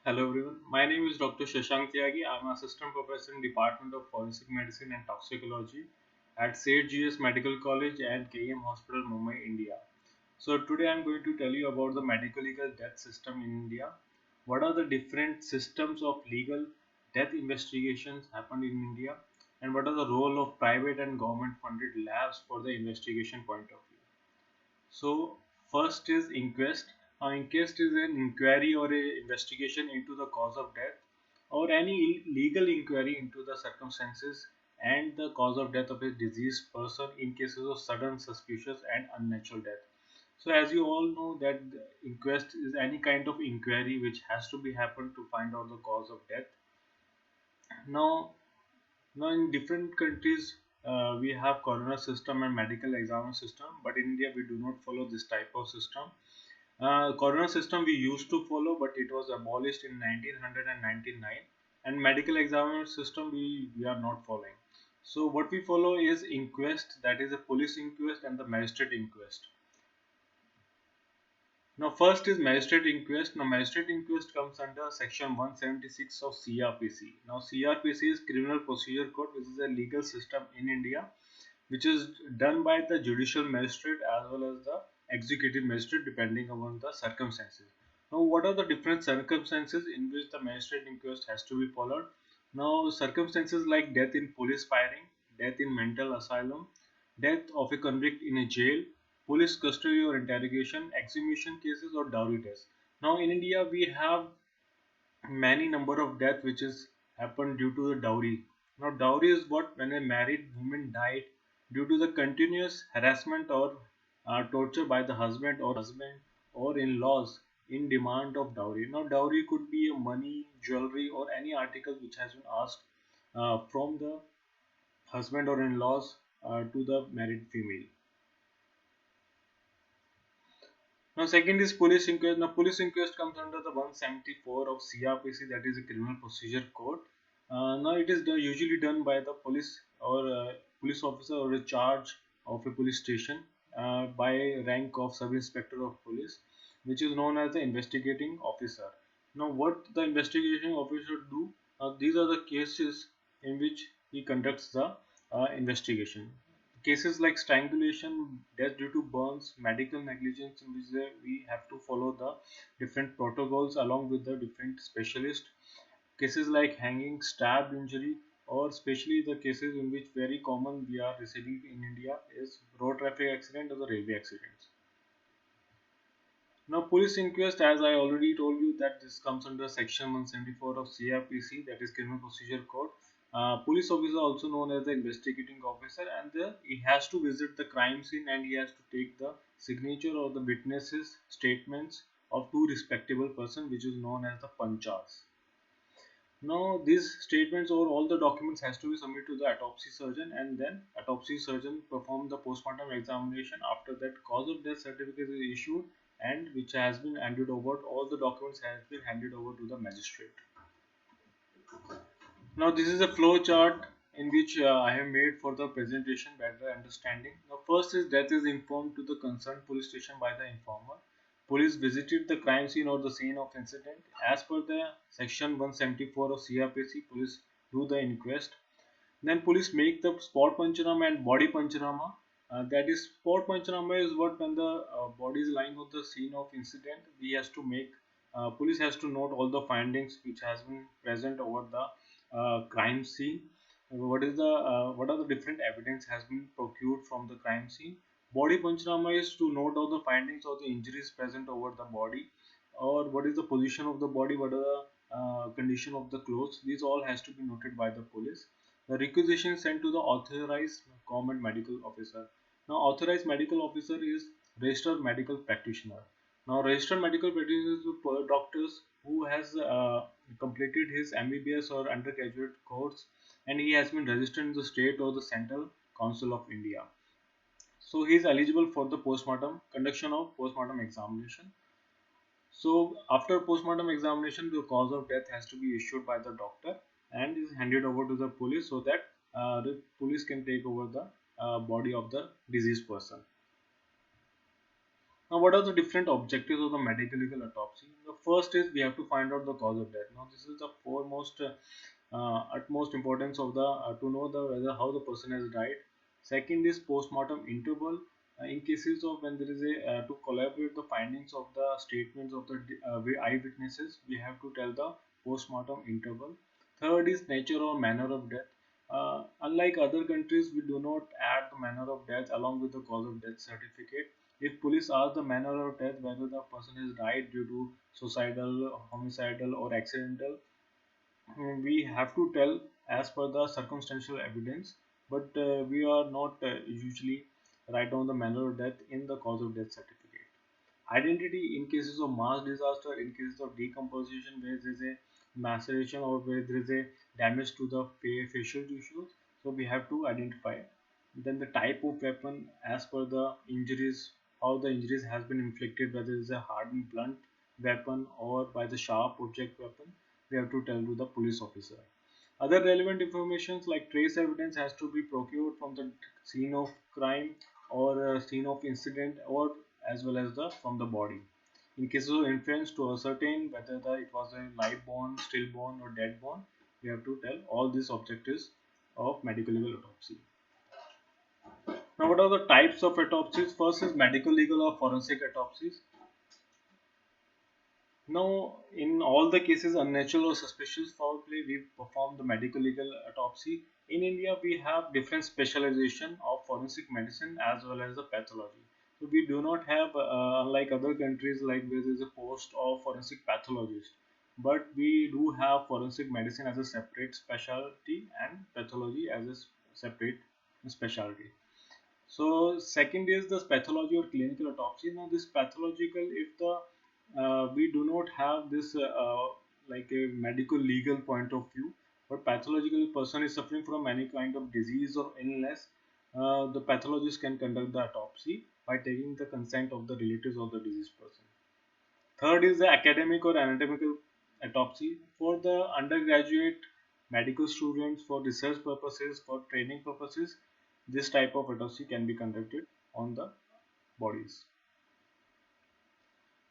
Hello everyone, my name is Dr. Shashank Tyagi. I am Assistant Professor in Department of Forensic Medicine and Toxicology at St. GS Medical College and KM Hospital, Mumbai, India. So today I am going to tell you about the medical legal death system in India. What are the different systems of legal death investigations happened in India, and what are the role of private and government funded labs for the investigation point of view. So first is inquest. Inquest is an inquiry or a investigation into the cause of death or any legal inquiry into the circumstances and the cause of death of a deceased person in cases of sudden, suspicious and unnatural death. So as you all know that the inquest is any kind of inquiry which has to be happened to find out the cause of death. Now now, in different countries, we have coroner system and medical examiner system, but in India we do not follow this type of system. Coroner system we used to follow, but it was abolished in 1999, and medical examiner system we are not following. So what we follow is inquest, that is a police inquest and the magistrate inquest. Now, first is magistrate inquest. Now, magistrate inquest comes under section 176 of CRPC. Now, CRPC is Criminal Procedure Code, which is a legal system in India, which is done by the judicial magistrate as well as the executive magistrate, depending upon the circumstances. Now, what are the different circumstances in which the magistrate inquest has to be followed? Now, circumstances like death in police firing, death in mental asylum, death of a convict in a jail, police custody or interrogation, exhumation cases, or dowry deaths. Now, in India, we have many number of death which is happened due to the dowry. Now, dowry is what when a married woman died due to the continuous harassment or torture by the husband or in-laws in demand of dowry. Now, dowry could be money, jewelry, or any article which has been asked from the husband or in-laws to the married female. Now, second is police inquest. Now, police inquest comes under the 174 of CRPC, that is a Criminal Procedure Code. Now, it is usually done by the police or police officer or a charge of a police station by rank of sub inspector of police, which is known as the investigating officer. Now, what the investigating officer do? These are the cases in which he conducts the investigation. Cases like strangulation, death due to burns, medical negligence, in which we have to follow the different protocols along with the different specialists. Cases like hanging, stab injury, or especially the cases in which very common we are receiving in India is road traffic accident or the railway accidents. Now, police inquest, as I already told you, that this comes under section 174 of CRPC, that is Criminal Procedure Code. Police officer, also known as the investigating officer, and he has to visit the crime scene and he has to take the signature or the witnesses' statements of two respectable persons, which is known as the panchas. Now, these statements or all the documents has to be submitted to the autopsy surgeon, and then autopsy surgeon perform the postmortem examination. After that, cause of death certificate is issued, and which has been handed over. All the documents has been handed over to the magistrate. Now, this is a flow chart in which I have made for the presentation better understanding. Now, first is death is informed to the concerned police station by the informer. Police visited the crime scene or the scene of incident. As per the section 174 of CRPC, police do the inquest. Then police make the spot pancharama and body pancharama. That is, spot pancharama is what when the body is lying on the scene of incident, we has to make police has to note all the findings which has been present over the crime scene. What are the different evidence has been procured from the crime scene. Body pancharama is to note all the findings of the injuries present over the body, or what is the position of the body, what are the condition of the clothes. These all has to be noted by the police. The requisition sent to the authorized government medical officer. Now, authorized medical officer is registered medical practitioner. Now, registered medical practitioners are doctors who has completed his MBBS or undergraduate course, and he has been registered in the state or the central council of India. So he is eligible for the postmortem conduction of postmortem examination. So after postmortem examination, the cause of death has to be issued by the doctor and is handed over to the police so that the police can take over the body of the deceased person. Now, what are the different objectives of the medical legal autopsy? The first is we have to find out the cause of death. Now, this is the foremost, utmost importance of the to know the whether how the person has died. Second is postmortem interval. In cases of when there is a to collaborate the findings of the statements of the eyewitnesses, we have to tell the postmortem interval. Third is nature or manner of death. Unlike other countries, we do not add the manner of death along with the cause of death certificate. If police ask the manner of death, whether the person has died due to suicidal, homicidal, or accidental, we have to tell as per the circumstantial evidence, but we are not usually write down the manner of death in the cause of death certificate. Identity in cases of mass disaster, in cases of decomposition where there is a maceration or where there is a damage to the facial tissues, so we have to identify. Then the type of weapon as per the injuries, how the injuries has been inflicted, whether it is a hardened blunt weapon or by the sharp object weapon, we have to tell to the police officer. Other relevant informations like trace evidence has to be procured from the scene of crime or scene of incident, or as well as the from the body. In cases of inference to ascertain whether it was a live born, stillborn, or dead born, we have to tell all these objectives of medical legal autopsy. Now, what are the types of autopsies? First is medical legal or forensic autopsies. Now, in all the cases unnatural or suspicious foul play, we perform the medical legal autopsy. In India, we have different specialization of forensic medicine as well as the pathology. So we do not have, unlike other countries, like where there is a post of forensic pathologist, but we do have forensic medicine as a separate specialty and pathology as a separate specialty. So second is the pathology or clinical autopsy. Now this pathological, if the we do not have this like a medical legal point of view, but pathological person is suffering from any kind of disease or illness, the pathologist can conduct the autopsy by taking the consent of the relatives of the deceased person. Third is the academic or anatomical autopsy for the undergraduate medical students for research purposes, for training purposes. This type of autopsy can be conducted on the bodies.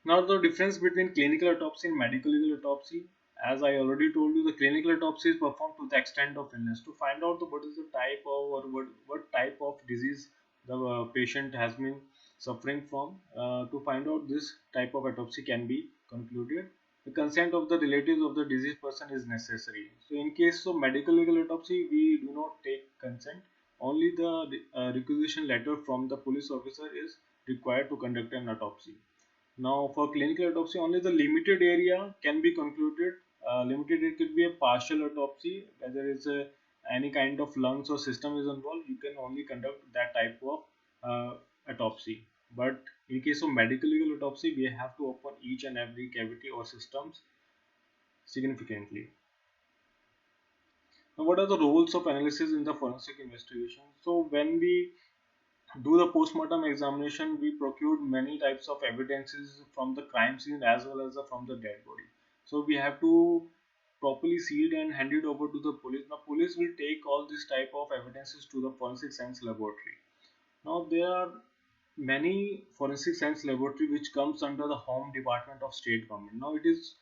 Now, the difference between clinical autopsy and medical legal autopsy, as I already told you, the clinical autopsy is performed to the extent of illness to find out what is the type of or what type of disease the patient has been suffering from. To find out this type of autopsy can be concluded. The consent of the relatives of the deceased person is necessary. So, in case of medical legal autopsy, we do not take consent. Only the requisition letter from the police officer is required to conduct an autopsy. Now, for clinical autopsy, only the limited area can be concluded. Limited, it could be a partial autopsy, whether it's any kind of lungs or system is involved, you can only conduct that type of autopsy. But in case of medical legal autopsy, we have to open each and every cavity or systems significantly. Now, what are the roles of analysis in the forensic investigation? So, when we do the postmortem examination, we procured many types of evidences from the crime scene as well as from the dead body. So we have to properly seal it and hand it over to the police. Now police will take all this type of evidences to the forensic science laboratory. Now there are many forensic science laboratory which comes under the home department of state government. Now it is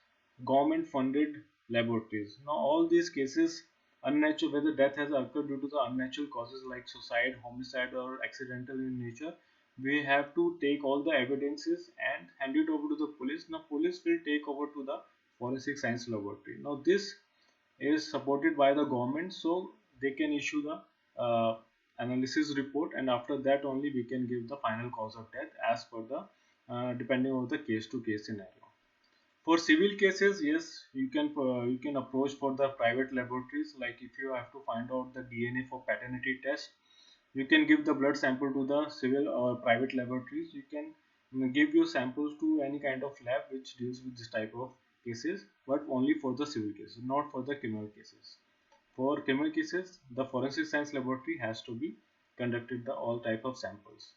government funded laboratories. Now all these cases unnatural, whether death has occurred due to the unnatural causes like suicide, homicide, or accidental in nature, we have to take all the evidences and hand it over to the police. Now police will take over to the forensic science laboratory. Now this is supported by the government, so they can issue the analysis report, and after that only we can give the final cause of death as per the depending on the case to case scenario. For civil cases, yes, you can approach for the private laboratories. Like if you have to find out the DNA for paternity test, you can give the blood sample to the civil or private laboratories. You can give your samples to any kind of lab which deals with this type of cases, but only for the civil cases, not for the criminal cases. For criminal cases, the forensic science laboratory has to be conducted the all type of samples.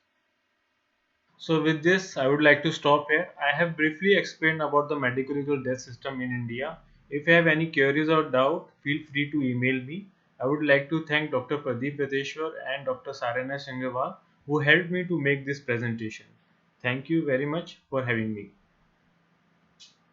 So with this, I would like to stop here. I have briefly explained about the medical legal death system in India. If you have any queries or doubt, feel free to email me. I would like to thank Dr. Pradeep Vedeshwar and Dr. Sarana Singewal who helped me to make this presentation. Thank you very much for having me.